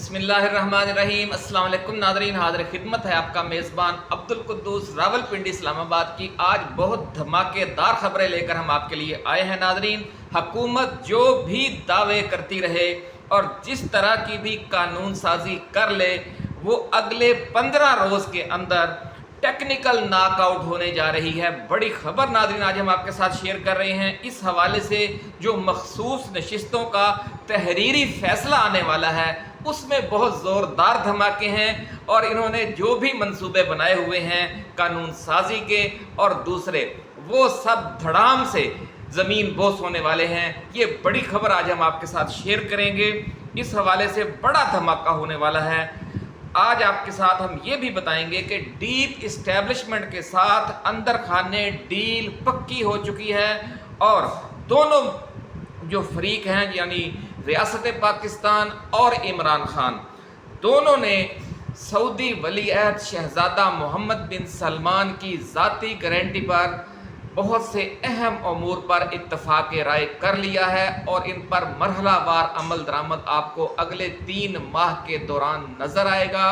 बिस्मिल्लाहिर्रहमानिर्रहीम। अस्सलाम वालेकुम नादरीन, हाज़िर खिदमत है आपका मेज़बान अब्दुल कुद्दूस रावलपिंडी इस्लामाबाद की। आज बहुत धमाकेदार खबरें लेकर हम आपके लिए आए हैं नादरीन। हुकूमत जो भी दावे करती रहे और जिस तरह की भी कानून साजी कर ले, वो अगले 15 रोज़ के अंदर टेक्निकल नॉकआउट होने जा रही है। बड़ी खबर नादरीन आज हम आपके साथ शेयर कर रहे हैं। इस हवाले से जो मखसूस नशिस्तों का तहरीरी फैसला आने वाला है, उसमें बहुत ज़ोरदार धमाके हैं और इन्होंने जो भी मंसूबे बनाए हुए हैं कानून साजी के और दूसरे, वो सब धड़ाम से ज़मीन बोस होने वाले हैं। ये बड़ी खबर आज हम आपके साथ शेयर करेंगे। इस हवाले से बड़ा धमाका होने वाला है। आज आपके साथ हम ये भी बताएंगे कि डीप इस्टेब्लिशमेंट के साथ अंदर खाने डील पक्की हो चुकी है और दोनों जो फरीक हैं यानी रियासत पाकिस्तान और इमरान खान, दोनों ने सऊदी वलीअहद शहज़ादा मोहम्मद बिन सलमान की ज़ाती गारंटी पर बहुत से अहम अमूर पर इत्तफाक राय कर लिया है और इन पर मरहलावार अमल दरामद आपको अगले 3 माह के दौरान नज़र आएगा।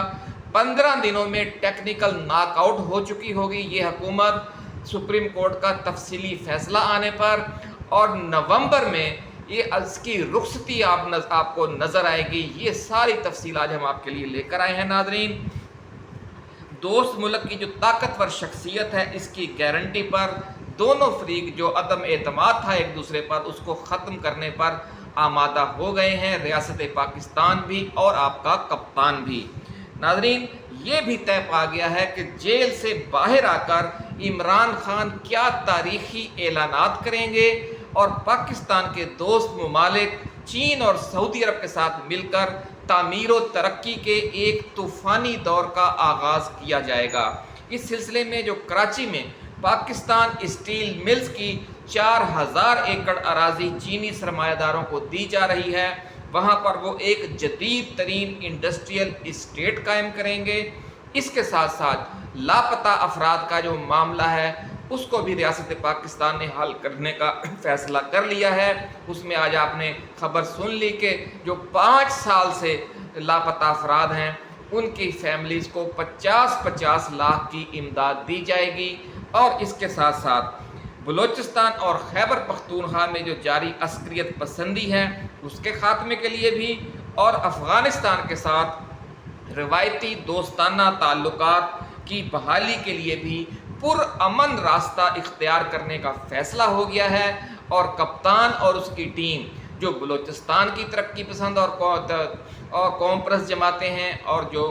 15 दिनों में टेक्निकल नॉकआउट हो चुकी होगी ये हुकूमत सुप्रीम कोर्ट का तफसीली फैसला आने पर, और नवंबर में ये इसकी रुखसती आपको नज़र आएगी। ये सारी तफसील आज हम आपके लिए लेकर आए हैं नादरीन। दोस्त मुल्क की जो ताकतवर शख्सियत है, इसकी गारंटी पर दोनों फरीक जो अदम एतमाद था एक दूसरे पर, उसको ख़त्म करने पर आमादा हो गए हैं, रियासत पाकिस्तान भी और आपका कप्तान भी। नाज़रीन, ये भी तय पा गया है कि जेल से बाहर आकर इमरान खान क्या तारीखी ऐलानात करेंगे और पाकिस्तान के दोस्त ममालिक चीन और सऊदी अरब के साथ मिलकर तामीर व तरक्की के एक तूफ़ानी दौर का आगाज़ किया जाएगा। इस सिलसिले में जो कराची में पाकिस्तान स्टील मिल्स की 4000 एकड़ अराजी चीनी सरमायादारों को दी जा रही है, वहाँ पर वो एक जदीद तरीन इंडस्ट्रियल इस्टेट कायम करेंगे। इसके साथ साथ लापता अफराद का जो मामला है उसको भी रियासत पाकिस्तान ने हल करने का फैसला कर लिया है। उसमें आज आपने खबर सुन ली कि जो 5 साल से लापता अफराद हैं उनकी फैमिलीज़ को 50-50 लाख की इमदाद दी जाएगी। और इसके साथ साथ बलूचिस्तान और खैबर पख्तूनख्वा में जो जारी अस्करियत पसंदी है उसके ख़ात्मे के लिए भी और अफ़गानिस्तान के साथ रिवायती दोस्ताना ताल्लुकात की बहाली के लिए भी पुरअमन रास्ता इख्तियार करने का फ़ैसला हो गया है। और कप्तान और उसकी टीम जो बलूचिस्तान की तरक्की पसंद और कौम परस्त जमातें हैं और जो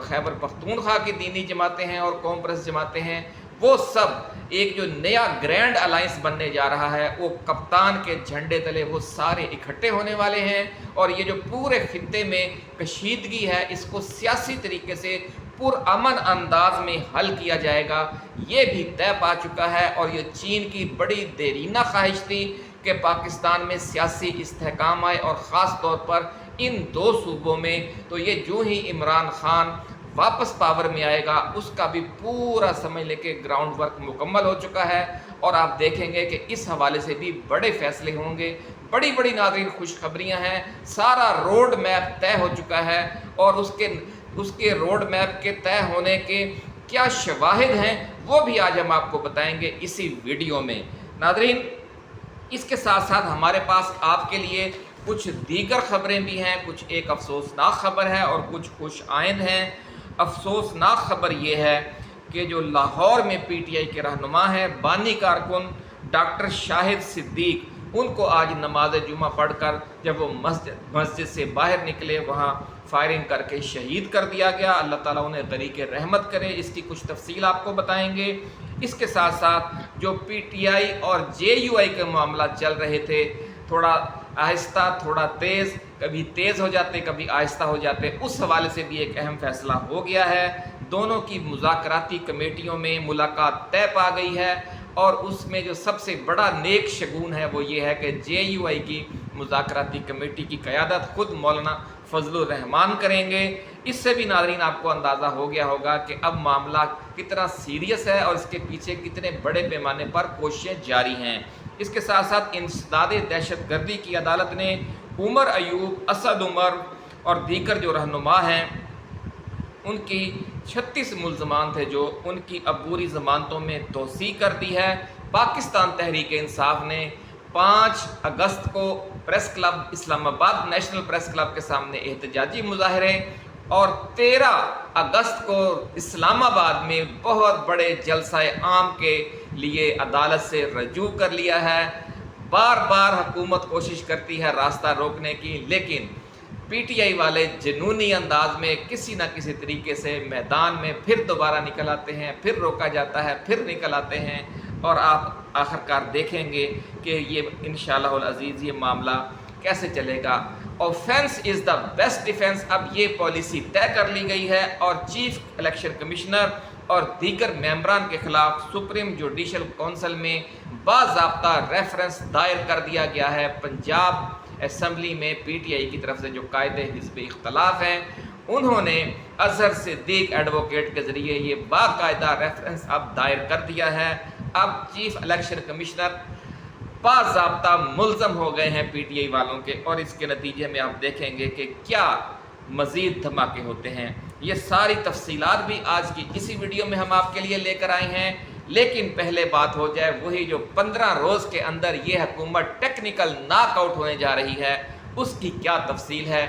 खैबर पख्तूनख्वा की दीनी जमातें हैं और कौम परस्त जमातें हैं, वो सब एक जो नया ग्रैंड अलायंस बनने जा रहा है, वो कप्तान के झंडे तले वो सारे इकट्ठे होने वाले हैं। और ये जो पूरे खित्ते में कशीदगी है, इसको सियासी तरीके से पुरअमन अंदाज में हल किया जाएगा, ये भी तय पा चुका है। और ये चीन की बड़ी देरीना ख्वाहिश थी कि पाकिस्तान में सियासी इस्तेहकाम आए और ख़ास तौर पर इन 2 सूबों में। तो ये जो ही इमरान खान वापस पावर में आएगा उसका भी पूरा समझ लेके ग्राउंड वर्क मुकम्मल हो चुका है। और आप देखेंगे कि इस हवाले से भी बड़े फैसले होंगे। बड़ी बड़ी नाज़रीन खुशखबरियाँ हैं। सारा रोड मैप तय हो चुका है और उसके रोड मैप के तय होने के क्या शवाहिद हैं वो भी आज हम आपको बताएंगे इसी वीडियो में। नाज़रीन, इसके साथ साथ हमारे पास आपके लिए कुछ दीगर खबरें भी हैं। कुछ एक अफसोसनाक खबर है और कुछ खुश आइंद हैं। अफसोसनाक खबर ये है कि जो लाहौर में पीटीआई के रहनुमा हैं, बानी कारकुन डॉक्टर शाहिद सिद्दीक, उनको आज नमाज जुमा पढ़कर जब वो मस्जिद से बाहर निकले, वहाँ फायरिंग करके शहीद कर दिया गया। अल्लाह ताला उन्हें तरीक़े रहमत करे। इसकी कुछ तफसील आपको बताएंगे। इसके साथ साथ जो पीटीआई और जेयूआई के मामला चल रहे थे, थोड़ा आहिस्ता थोड़ा तेज़, कभी तेज़ हो जाते कभी आहिस्ता हो जाते, उस हवाले से भी एक अहम फ़ैसला हो गया है। दोनों की मुज़ाकराती कमेटियों में मुलाकात तय पा गई है और उसमें जो सबसे बड़ा नेक शगुन है वो ये है कि जेयूआई की मुज़ाकराती कमेटी की क़यादत ख़ुद मौलाना फजलुर रहमान करेंगे। इससे भी नाज़रीन आपको अंदाज़ा हो गया होगा कि अब मामला कितना सीरियस है और इसके पीछे कितने बड़े पैमाने पर कोशिशें जारी हैं। इसके साथ साथ इंसदाद दहशत गर्दी की अदालत ने उमर अयूब, असद उमर اور दीगर जो रहनुमा हैं उनकी 36 मुलजमान थे जो उनकी अबूरी ज़मानतों में तोसी कर दी है। पाकिस्तान तहरीक इंसाफ ने 5 अगस्त को press club Islamabad national press club के सामने एहतजाजी मुजाहरे और 13 अगस्त को इस्लामाबाद में बहुत बड़े जलसाए आम के लिए अदालत से रजू कर लिया है। बार बार हुकूमत कोशिश करती है रास्ता रोकने की, लेकिन पीटीआई वाले जुनूनी अंदाज में किसी न किसी तरीके से मैदान में फिर दोबारा निकल आते हैं, फिर रोका जाता है, फिर निकल आते हैं और आप आखिरकार देखेंगे कि ये इंशाअल्लाह अज़ीज़ ये मामला कैसे चलेगा। Offence is the best defence, अब ये पॉलिसी तय कर ली गई है और चीफ इलेक्शन कमिश्नर और दीगर मेंबरान के खिलाफ सुप्रीम जुडिशल कौंसिल में बाज़ाब्ता रेफरेंस दायर कर दिया गया है। पंजाब असम्बली में पीटीआई की तरफ से जो कायदे हिज़्ब इख्तलाफ हैं उन्होंने अजहर सिद्दीक एडवोकेट के ज़रिए ये बाकायदा रेफरेंस अब दायर कर दिया है। अब चीफ इलेक्शन कमिश्नर बाज़ाब्ता मुल्ज़म हो गए हैं पीटीआई वालों के, और इसके नतीजे में आप देखेंगे कि क्या मज़ीद धमाके होते हैं। ये सारी तफसीलात भी आज की इसी वीडियो में हम आपके लिए लेकर आए हैं, लेकिन पहले बात हो जाए वही जो 15 रोज़ के अंदर ये हुकूमत टेक्निकल नॉकआउट होने जा रही है, उसकी क्या तफसील है।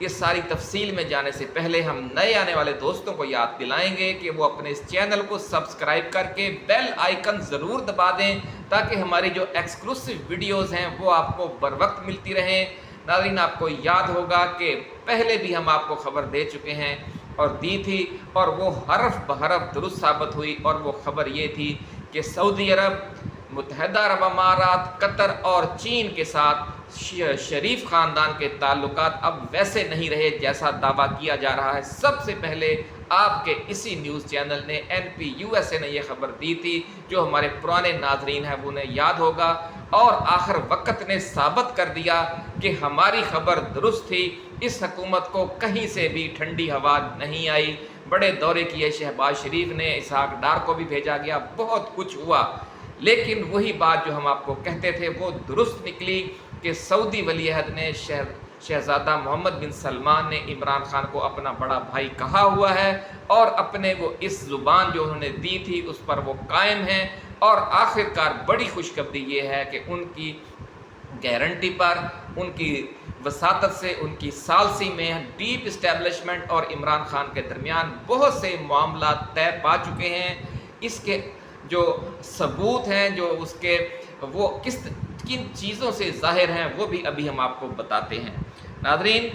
ये सारी तफसील में जाने से पहले हम नए आने वाले दोस्तों को याद दिलाएंगे कि वो अपने इस चैनल को सब्सक्राइब करके बेल आइकन ज़रूर दबा दें ताकि हमारी जो एक्सक्लूसिव वीडियोज़ हैं वो आपको बर वक्त मिलती रहें। नाज़रीन, आपको याद होगा कि पहले भी हम आपको ख़बर दे चुके हैं और दी थी, और वो हरफ बहरफ दुरुस्त साबित हुई, और वो ख़बर ये थी कि सऊदी अरब, मुत्तहिदा अरब अमारात, कतर और चीन के साथ शरीफ ख़ानदान के ताल्लुकात अब वैसे नहीं रहे जैसा दावा किया जा रहा है। सबसे पहले आपके इसी न्यूज़ चैनल ने NPUSA ने यह ख़बर दी थी, जो हमारे पुराने नाजरीन हैं उन्हें याद होगा, और आखिर वक्त ने साबित कर दिया कि हमारी ख़बर दुरुस्त थी। इस हुकूमत को कहीं से भी ठंडी हवा नहीं आई। बड़े दौरे किए शहबाज शरीफ ने, इसहाक डार को भी भेजा गया, बहुत कुछ हुआ, लेकिन वही बात जो हम आपको कहते थे वो दुरुस्त निकली कि सऊदी वलीअहद ने शहज़ादा मोहम्मद बिन सलमान ने इमरान खान को अपना बड़ा भाई कहा हुआ है, और अपने वो इस ज़ुबान जो उन्होंने दी थी उस पर वो कायम हैं। और आखिरकार बड़ी खुशखबरी ये है कि उनकी गारंटी पर, उनकी वसातत से, उनकी सालसी में डीप इस्टेब्लिशमेंट और इमरान खान के दरमियान बहुत से मामला तय पा चुके हैं। इसके जो सबूत हैं, जो उसके वो किन चीज़ों से ज़ाहिर हैं, वो भी अभी हम आपको बताते हैं। नाज़रीन,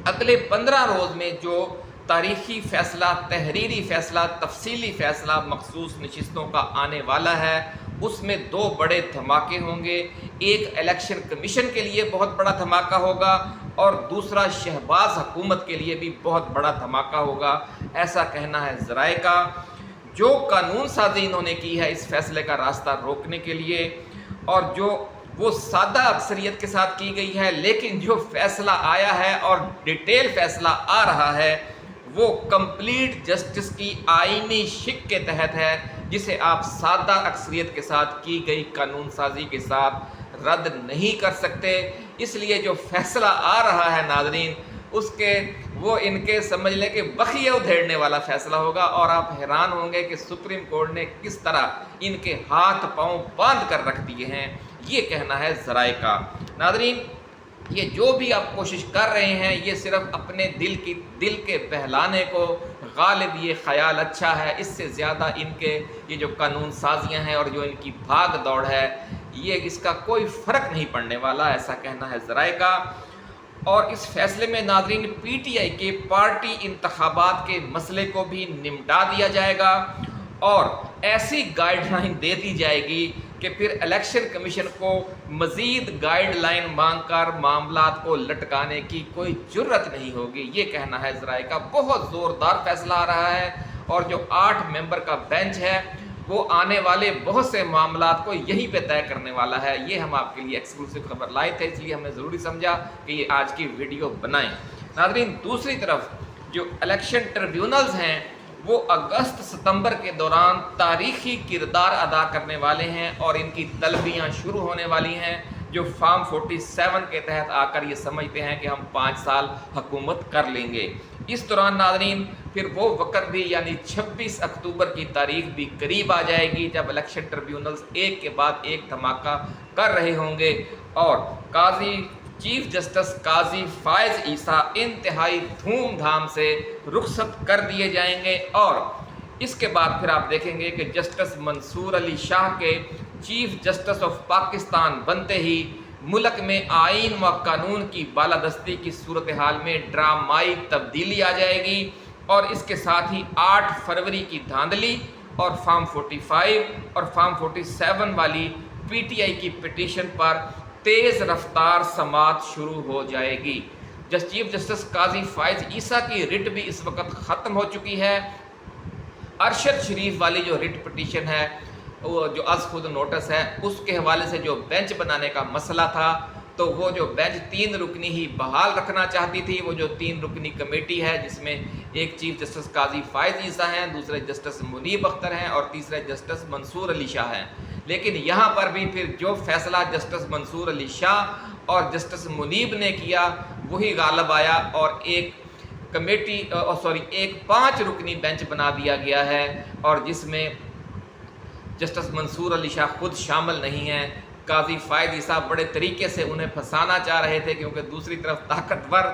अगले 15 रोज़ में जो तारीख़ी फ़ैसला, तहरीरी फ़ैसला, तफसीली फ़ैसला मखसूस नशिस्तों का आने वाला है, उसमें 2 बड़े धमाके होंगे। एक इलेक्शन कमीशन के लिए बहुत बड़ा धमाका होगा, और दूसरा शहबाज हुकूमत के लिए भी बहुत बड़ा धमाका होगा, ऐसा कहना है ज़राए का। जो कानून साजी इन्होंने की है इस फैसले का रास्ता रोकने के लिए, और जो वो सादा अक्सरियत के साथ की गई है, लेकिन जो फैसला आया है और डिटेल फैसला आ रहा है वो कंप्लीट जस्टिस की आईनी शिक के तहत है, जिसे आप सादा अक्सरियत के साथ की गई कानून साजी के साथ रद्द नहीं कर सकते। इसलिए जो फैसला आ रहा है नाज़रीन, उसके वो इनके समझ लें कि बखिया उधेड़ने वाला फ़ैसला होगा, और आप हैरान होंगे कि सुप्रीम कोर्ट ने किस तरह इनके हाथ पांव बांध कर रख दिए हैं। ये कहना है ज़राए का। नाज़रीन, ये जो भी आप कोशिश कर रहे हैं ये सिर्फ अपने दिल के बहलाने को, गालिब ये ख़याल अच्छा है, इससे ज़्यादा इनके ये जो कानून साजियाँ हैं और जो इनकी भाग दौड़ है, ये इसका कोई फ़र्क नहीं पड़ने वाला, ऐसा कहना है ज़राए का। और इस फैसले में नाज़रीन पीटीआई के पार्टी इंतखाबात के मसले को भी निपटा दिया जाएगा, और ऐसी गाइडलाइन दे दी जाएगी कि फिर इलेक्शन कमीशन को मज़ीद गाइडलाइन मांगकर मामलात को लटकाने की कोई जुर्रत नहीं होगी। ये कहना है ज़राए का। बहुत ज़ोरदार फैसला आ रहा है, और जो 8 मेंबर का बेंच है वो आने वाले बहुत से मामलात को यहीं पे तय करने वाला है। ये हम आपके लिए एक्सक्लूसिव खबर लाए थे, इसलिए हमने ज़रूरी समझा कि ये आज की वीडियो बनाएं। नाज़रीन, दूसरी तरफ जो इलेक्शन ट्रिब्यूनल्स हैं वो अगस्त सितंबर के दौरान तारीख़ी किरदार अदा करने वाले हैं, और इनकी तलबियाँ शुरू होने वाली हैं। जो फार्म 47 के तहत आकर ये समझते हैं कि हम 5 साल हुकूमत कर लेंगे। इस दौरान नाज़रीन फिर वो वक़्त भी यानी 26 अक्टूबर की तारीख भी करीब आ जाएगी जब इलेक्शन ट्रिब्यूनल्स एक के बाद एक धमाका कर रहे होंगे और काजी चीफ जस्टिस काजी फ़ायज़ ईसा इंतहाई धूमधाम से रुखसत कर दिए जाएंगे और इसके बाद फिर आप देखेंगे कि जस्टिस मंसूर अली शाह के चीफ जस्टिस ऑफ पाकिस्तान बनते ही मुल्क में आइन व कानून की बालादस्ती की सूरत हाल में ड्रामाई तब्दीली आ जाएगी और इसके साथ ही 8 फरवरी की धांधली और फार्म 45 और फार्म 47 वाली पीटीआई की पिटीशन पर तेज़ रफ्तार समाअत शुरू हो जाएगी। चीफ जस्टिस काजी फ़ायज़ ईसा की रिट भी इस वक्त ख़त्म हो चुकी है। अरशद शरीफ वाली जो रिट पिटीशन है वो जो अज खुद नोटिस है उसके हवाले से जो बेंच बनाने का मसला था तो वो जो बेंच 3 रुकनी ही बहाल रखना चाहती थी, वो जो 3 रुकनी कमेटी है जिसमें एक चीफ जस्टिस काजी फ़ायज़ ईसा हैं, दूसरे जस्टिस मुनीब अख्तर हैं और तीसरे जस्टिस मंसूर अली शाह हैं। लेकिन यहाँ पर भी फिर जो फैसला जस्टिस मंसूर अली शाह और जस्टिस मुनीब ने किया वही गालब आया और एक कमेटी एक 5 रुकनी बेंच बना दिया गया है और जिसमें जस्टिस मंसूर अली शाह खुद शामिल नहीं हैं। काजी फ़ायज़ ईसा बड़े तरीके से उन्हें फंसाना चाह रहे थे क्योंकि दूसरी तरफ ताकतवर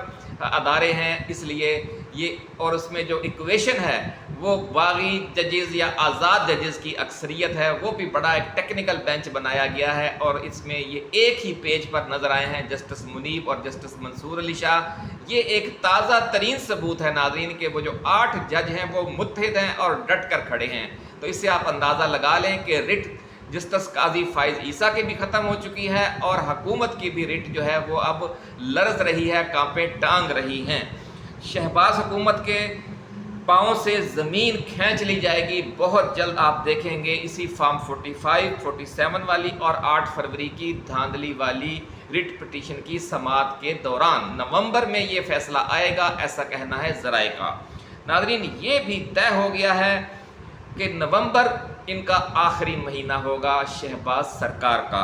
अदारे हैं, इसलिए ये और उसमें जो इक्वेशन है वो बागी जजेस या आज़ाद जजेस की अक्सरियत है, वो भी बड़ा एक टेक्निकल बेंच बनाया गया है और इसमें ये एक ही पेज पर नज़र आए हैं जस्टिस मुनीब और जस्टिस मंसूर अली शाह। ये एक ताज़ा तरीन सबूत है नाज़रीन के वो जो 8 जज हैं वो मुत्तहिद हैं और डट कर खड़े हैं। तो इससे आप अंदाज़ा लगा लें कि रिट जस्टिस काजी फ़ायज़ ईसा की भी ख़त्म हो चुकी है और हुकूमत की भी रिट जो है वो अब लरज़ रही है, कांपे टांग रही हैं। शहबाज हुकूमत के पाँव से ज़मीन खींच ली जाएगी बहुत जल्द, आप देखेंगे इसी फार्म 45, 47 वाली और 8 फरवरी की धांधली वाली रिट पिटीशन की समाअत के दौरान नवंबर में ये फ़ैसला आएगा, ऐसा कहना है ज़राए का। नाज़रीन ये भी तय हो गया है कि नवंबर इनका आखिरी महीना होगा शहबाज सरकार का।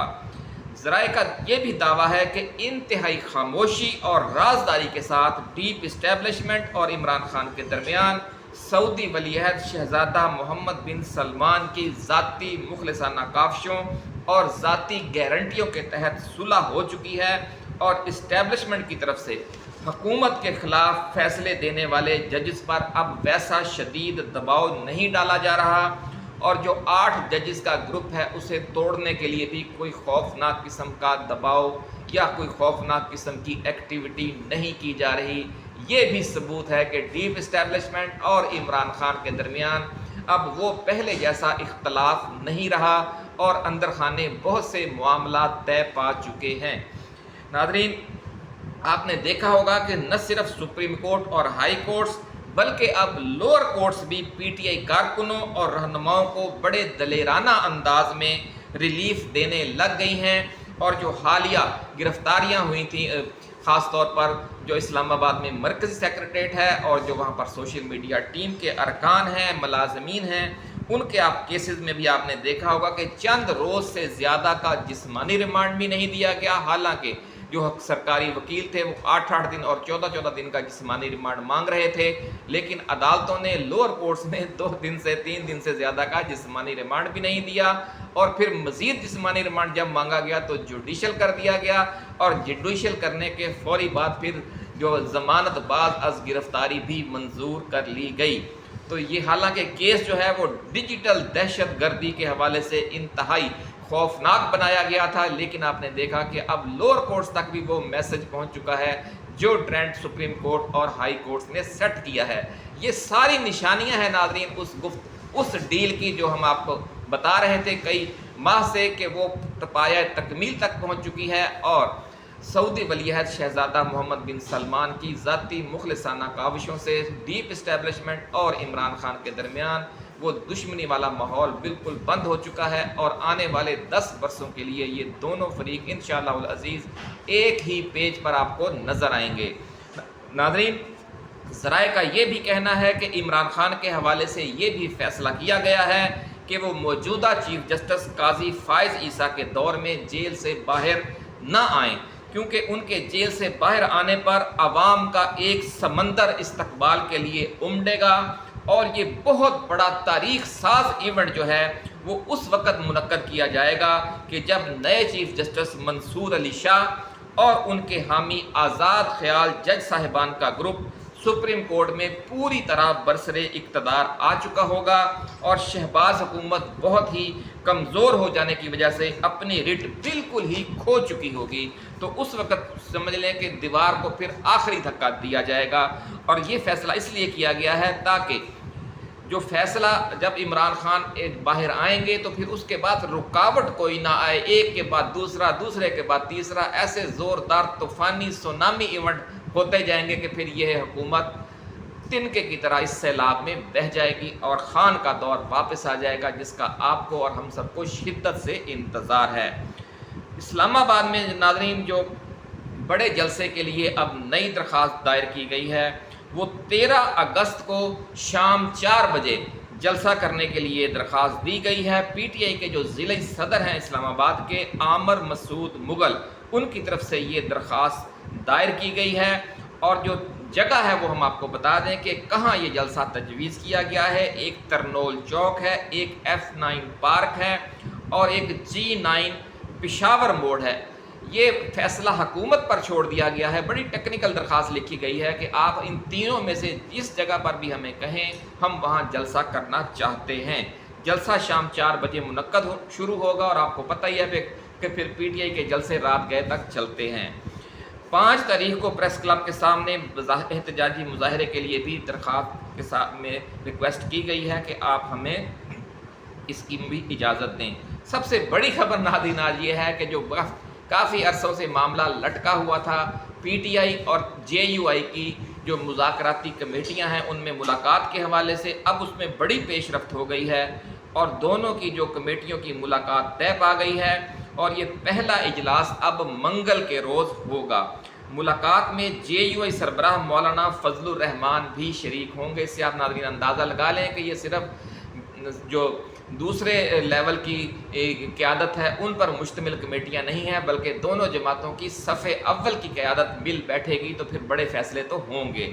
ज़राए का ये भी दावा है कि इंतहाई खामोशी और राजदारी के साथ डीप इस्टेब्लिशमेंट और इमरान खान के दरमियान सऊदी वलीअहद शहज़ादा मोहम्मद बिन सलमान की ज़ाती मुखलिसाना काविशों और ज़ाती गारंटियों के तहत सुलह हो चुकी है और इस्टेब्लिशमेंट की तरफ से हुकूमत के ख़िलाफ़ फ़ैसले देने वाले जजेस पर अब वैसा शदीद दबाव नहीं डाला जा रहा और जो 8 जजेस का ग्रुप है उसे तोड़ने के लिए भी कोई खौफनाक किस्म का दबाव या कोई खौफनाक किस्म की एक्टिविटी नहीं की जा रही। ये भी सबूत है कि डीप इस्टेब्लिशमेंट और इमरान खान के दरमियान अब वो पहले जैसा इख्तलाफ नहीं रहा और अंदर खाने बहुत से मामला तय पा चुके हैं। नाज़रीन आपने देखा होगा कि न सिर्फ सुप्रीम कोर्ट और हाई कोर्ट्स बल्कि अब लोअर कोर्ट्स भी पीटीआई कारकुनों और रहनुमाओं को बड़े दलेराना अंदाज में रिलीफ देने लग गई हैं और जो हालिया गिरफ्तारियां हुई थी ख़ास तौर पर जो इस्लामाबाद में मरकज़ी सेक्रेटरीट है और जो वहाँ पर सोशल मीडिया टीम के अरकान हैं, मुलाजमीन हैं, उनके आप केसेस में भी आपने देखा होगा कि चंद रोज़ से ज़्यादा का जिस्मानी रिमांड भी नहीं दिया गया। हालांकि जो सरकारी वकील थे वो 8-8 दिन और 14-14 दिन का जिस्मानी रिमांड मांग रहे थे, लेकिन अदालतों ने लोअर कोर्ट्स ने 2 दिन से 3 दिन से ज़्यादा का जिस्मानी रिमांड भी नहीं दिया और फिर मज़ीद जिस्मानी रिमांड जब मांगा गया तो जुडिशल कर दिया गया और जुडिशल करने के फौरी बाद फिर जो ज़मानत बाद अज़ गिरफ्तारी भी मंजूर कर ली गई। तो ये हालांकि केस जो है वो डिजिटल दहशत गर्दी के हवाले से इंतहाई खौफनाक बनाया गया था, लेकिन आपने देखा कि अब लोअर कोर्ट्स तक भी वो मैसेज पहुंच चुका है जो ट्रेंड सुप्रीम कोर्ट और हाई कोर्ट्स ने सेट किया है। ये सारी निशानियां हैं नाज़रीन उस डील की जो हम आपको बता रहे थे कई माह से कि वो पाया तकमील तक पहुंच चुकी है और सऊदी वलीअहद शहज़ादा मोहम्मद बिन सलमान की ज़ाती मुखलिसाना काविशों से डीप इस्टेब्लिशमेंट और इमरान खान के दरमियान वो दुश्मनी वाला माहौल बिल्कुल बंद हो चुका है और आने वाले 10 वर्षों के लिए ये दोनों फरीक इंशाअल्लाह उल अज़ीज़ एक ही पेज पर आपको नज़र आएंगे। नाज़रीन ज़राए का ये भी कहना है कि इमरान खान के हवाले से ये भी फैसला किया गया है कि वो मौजूदा चीफ जस्टिस काजी फ़ायज़ ईसा के दौर में जेल से बाहर نہ آئیں، کیونکہ ان کے جیل سے باہر آنے پر عوام کا ایک سمندر استقبال کے لیے امڑے گا، اور یہ بہت بڑا تاریخ ساز ایونٹ جو ہے وہ اس وقت منعقد کیا جائے گا کہ جب نئے چیف جسٹس منصور علی شاہ اور ان کے حامی آزاد خیال جج صاحبان کا گروپ سپریم کورٹ میں پوری طرح برسر اقتدار آ چکا ہوگا، اور شہباز حکومت بہت ہی کمزور ہو جانے کی وجہ سے اپنی رٹ بالکل ہی کھو چکی ہوگی۔ تو اس وقت سمجھ لیں کہ دیوار کو پھر آخری دھکا دیا جائے گا، اور یہ فیصلہ اس لیے کیا گیا ہے تاکہ جو فیصلہ جب عمران خان باہر آئیں گے تو پھر اس کے بعد رکاوٹ کوئی نہ آئے، ایک کے بعد دوسرا، دوسرے کے بعد تیسرا، ایسے زوردار طوفانی سونامی ایونٹ ہوتے جائیں گے کہ پھر یہ حکومت تنکے کی طرح اس سیلاب میں بہہ جائے گی، اور خان کا دور واپس آ جائے گا، جس کا آپ کو اور ہم سب کو شدت سے انتظار ہے۔ اسلام آباد میں ناظرین جو بڑے جلسے کے لیے اب نئی درخواست دائر کی گئی ہے، وہ 13 اگست کو شام 4 بجے جلسہ کرنے کے لیے درخواست دی گئی ہے۔ پی ٹی آئی کے جو ضلعی صدر ہیں اسلام آباد کے، عامر مسعود مغل، ان کی طرف سے یہ درخواست دائر کی گئی ہے، اور جو جگہ ہے وہ ہم آپ کو بتا دیں کہ کہاں یہ جلسہ تجویز کیا گیا ہے۔ ایک ترنول چوک ہے، ایک F9 پارک ہے، اور ایک G9 پشاور موڑ ہے۔ یہ فیصلہ حکومت پر چھوڑ دیا گیا ہے۔ بڑی ٹیکنیکل درخواست لکھی گئی ہے کہ آپ ان تینوں میں سے جس جگہ پر بھی ہمیں کہیں، ہم وہاں جلسہ کرنا چاہتے ہیں۔ جلسہ شام 4 بجے منعقد شروع ہوگا، اور آپ کو پتہ ہی ہے کہ پھر پی ٹی آئی کے جلسے رات گئے تک چلتے ہیں۔ 5 تاریخ کو پریس کلب کے سامنے احتجاجی مظاہرے کے لیے بھی درخواست کے ساتھ میں ریکویسٹ کی گئی ہے کہ آپ ہمیں اس کی بھی اجازت دیں۔ سب سے بڑی خبر ناظرین آج یہ ہے کہ جو کافی عرصوں سے معاملہ لٹکا ہوا تھا، پی ٹی آئی اور جے یو آئی کی جو مذاکراتی کمیٹیاں ہیں ان میں ملاقات کے حوالے سے اب اس میں بڑی پیش رفت ہو گئی ہے، اور دونوں کی جو کمیٹیوں کی ملاقات طے پا گئی ہے، اور یہ پہلا اجلاس اب منگل کے روز ہوگا۔ ملاقات میں جے یو آئی سربراہ مولانا فضل الرحمان بھی شریک ہوں گے۔ اس سے آپ ناظرین اندازہ لگا لیں کہ یہ صرف جو دوسرے لیول کی قیادت ہے ان پر مشتمل کمیٹیاں نہیں ہیں، بلکہ دونوں جماعتوں کی صف اول کی قیادت مل بیٹھے گی، تو پھر بڑے فیصلے تو ہوں گے۔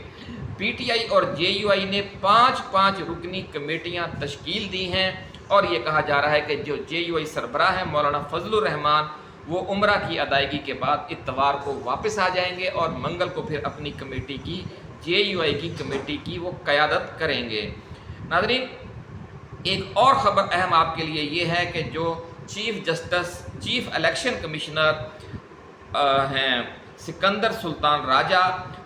پی ٹی آئی اور جے یو آئی نے 5 رکنی کمیٹیاں تشکیل دی ہیں، اور یہ کہا جا رہا ہے کہ جو جے یو آئی سربراہ ہیں مولانا فضل الرحمان، وہ عمرہ کی ادائیگی کے بعد اتوار کو واپس آ جائیں گے، اور منگل کو پھر اپنی کمیٹی کی، جے یو آئی کی کمیٹی کی وہ قیادت کریں گے۔ ناظرین ایک اور خبر اہم آپ کے لیے یہ ہے کہ جو چیف الیکشن کمشنر ہیں سکندر سلطان راجہ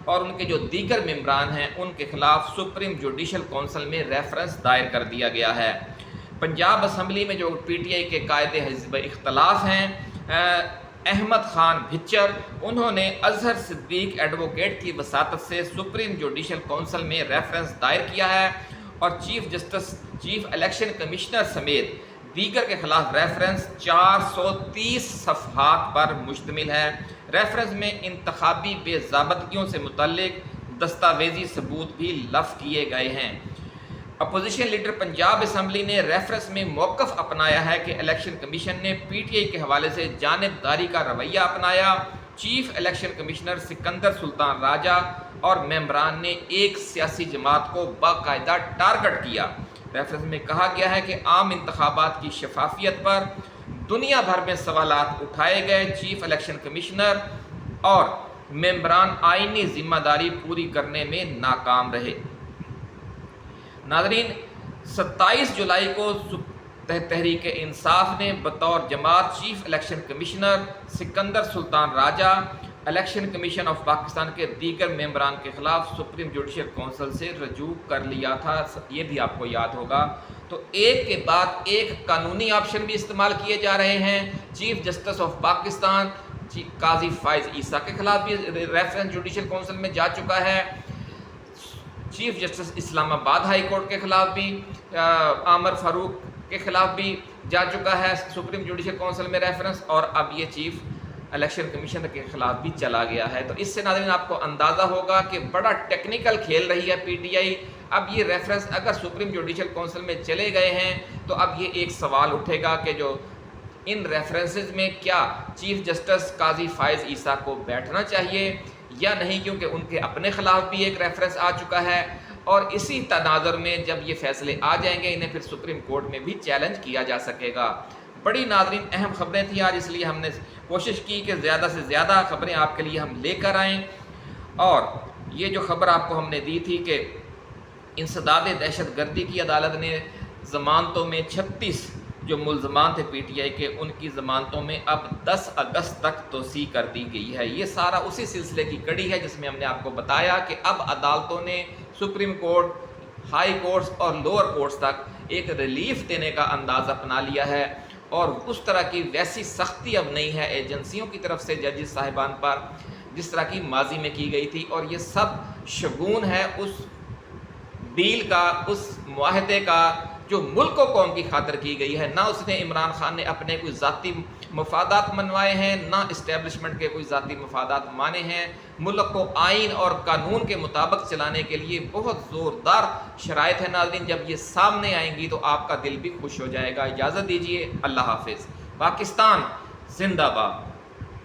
اور ان کے جو دیگر ممبران ہیں، ان کے خلاف سپریم جوڈیشل کونسل میں ریفرنس دائر کر دیا گیا ہے۔ پنجاب اسمبلی میں جو پی ٹی آئی کے قائد حزب اختلاف ہیں احمد خان بھچر، انہوں نے اظہر صدیق ایڈوکیٹ کی وساطت سے سپریم جوڈیشل کونسل میں ریفرنس دائر کیا ہے، اور چیف الیکشن کمشنر سمیت دیگر کے خلاف ریفرنس 430 صفحات پر مشتمل ہے۔ ریفرنس میں انتخابی بے ضابطگیوں سے متعلق دستاویزی ثبوت بھی لفظ کیے گئے ہیں۔ اپوزیشن لیڈر پنجاب اسمبلی نے ریفرنس میں موقف اپنایا ہے کہ الیکشن کمیشن نے پی ٹی آئی کے حوالے سے جانبداری کا رویہ اپنایا۔ چیف الیکشن کمشنر سکندر سلطان راجہ اور ممبران نے ایک سیاسی جماعت کو باقاعدہ ٹارگٹ کیا۔ ریفرنس میں کہا گیا ہے کہ عام انتخابات کی شفافیت پر دنیا بھر میں سوالات اٹھائے گئے، چیف الیکشن کمشنر اور ممبران آئینی ذمہ داری پوری کرنے میں ناکام رہے۔ ناظرین 27 جولائی کو تحریک انصاف نے بطور جماعت chief election commissioner Sikandar Sultan Raja, election commission of Pakistan کے دیگر ممبران کے خلاف سپریم جوڈیشل کونسل سے رجوع کر لیا تھا، یہ بھی آپ کو یاد ہوگا۔ تو ایک کے بعد ایک قانونی آپشن بھی استعمال کیے جا رہے ہیں۔ چیف جسٹس آف پاکستان قاضی فائز عیسیٰ کے خلاف بھی ریفرنس جوڈیشل کونسل میں جا چکا ہے۔ چیف جسٹس اسلام آباد ہائی کورٹ کے خلاف بھی، عامر فاروق کے خلاف بھی جا چکا ہے سپریم جوڈیشل کونسل میں ریفرنس، اور اب یہ چیف الیکشن کمیشن کے خلاف بھی چلا گیا ہے۔ تو اس سے ناظرین آپ کو اندازہ ہوگا کہ بڑا ٹیکنیکل کھیل رہی ہے پی ٹی آئی۔ اب یہ ریفرنس اگر سپریم جوڈیشل کونسل میں چلے گئے ہیں تو اب یہ ایک سوال اٹھے گا کہ جو ان ریفرنسز میں کیا چیف جسٹس قاضی فائز عیسیٰ کو بیٹھنا چاہیے یا نہیں، کیونکہ ان کے اپنے خلاف بھی ایک ریفرنس آ چکا ہے، اور اسی تناظر میں جب یہ فیصلے آ جائیں گے انہیں پھر سپریم کورٹ میں بھی چیلنج کیا جا سکے گا۔ بڑی ناظرین اہم خبریں تھیں آج، اس لیے ہم نے کوشش کی کہ زیادہ سے زیادہ خبریں آپ کے لیے ہم لے کر آئیں، اور یہ جو خبر آپ کو ہم نے دی تھی کہ انسداد دہشت گردی کی عدالت نے ضمانتوں میں 36 جو ملزمان تھے پی ٹی آئی کے، ان کی ضمانتوں میں اب 10 اگست تک توسیع کر دی گئی ہے۔ یہ سارا اسی سلسلے کی کڑی ہے جس میں ہم نے آپ کو بتایا کہ اب عدالتوں نے سپریم کورٹ، ہائی کورٹس اور لوور کورٹس تک ایک ریلیف دینے کا انداز اپنا لیا ہے، اور اس طرح کی ویسی سختی اب نہیں ہے ایجنسیوں کی طرف سے ججز صاحبان پر جس طرح کی ماضی میں کی گئی تھی، اور یہ سب شگون ہے اس ڈیل کا، اس معاہدے کا جو ملک و قوم کی خاطر کی گئی ہے۔ نہ اس نے عمران خان نے اپنے کوئی ذاتی مفادات منوائے ہیں، نہ اسٹیبلشمنٹ کے کوئی ذاتی مفادات مانے ہیں، ملک کو آئین اور قانون کے مطابق چلانے کے لیے بہت زوردار شرائط ہے۔ ناظرین جب یہ سامنے آئیں گی تو آپ کا دل بھی خوش ہو جائے گا۔ اجازت دیجیے، اللہ حافظ۔ پاکستان زندہ باد۔